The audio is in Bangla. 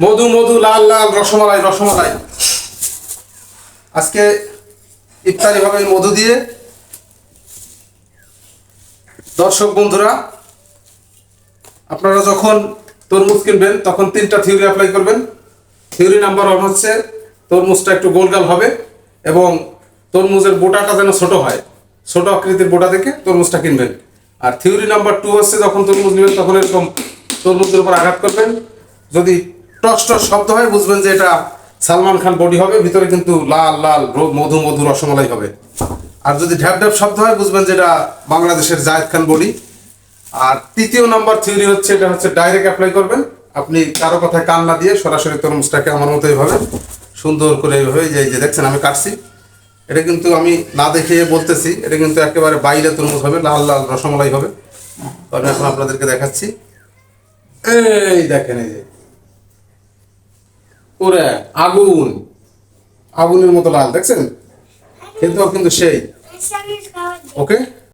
মধু মধু লাল লাল রসমালাই রসমালাই। আজকে ইফতারি হবে মধু দিয়ে। দর্শক বন্ধুরা, আপনারা যখন তরমুজ কিনবেন তখন 3টা থিওরি অ্যাপ্লাই করবেন। থিওরি নাম্বার 1 হচ্ছে তরমুজটা একটু গোলগাল হবে এবং তরমুজের বোটাটা যেন ছোট হয়, ছোট আকৃতির বোটা দেখে তরমুজটা কিনবেন। আর থিওরি নাম্বার 2 হচ্ছে যখন তরমুজ নেবেন তখন এরকম তরমুজের উপর আঘাত করবেন, যদি টস টস শব্দ হয় বুঝবেন যে এটা সালমান খান বডি হবে, ভিতরে কিন্তু লাল লাল মধু মধু রসমালাই হবে। আর যদি ঢ্যাপ ঢ্যাপ শব্দ হয় বুঝবেন যে এটা বাংলাদেশের জায়েদ খান বডি। আর 3য় নাম্বার থিওরি হচ্ছে, এটা হচ্ছে ডাইরেক্ট অ্যাপ্লাই করবেন। আপনি কারো কথায় কান না দিয়ে সরাসরি তরমুজটাকে আমার মতো এইভাবে সুন্দর করে এইভাবে, এই যে দেখছেন আমি কাটছি, এটা কিন্তু আমি না দেখে বলতেছি, এটা কিন্তু একেবারে বাইরে তরমুজ হবে, লাল লাল রসমালাই হবে। তো আমি এখন আপনাদেরকে দেখাচ্ছি। এই দেখেন, এই যে ওরে আগুন, আগুনের মতো লাল দেখছেন, খেতেও কিন্তু সেই। ওকে।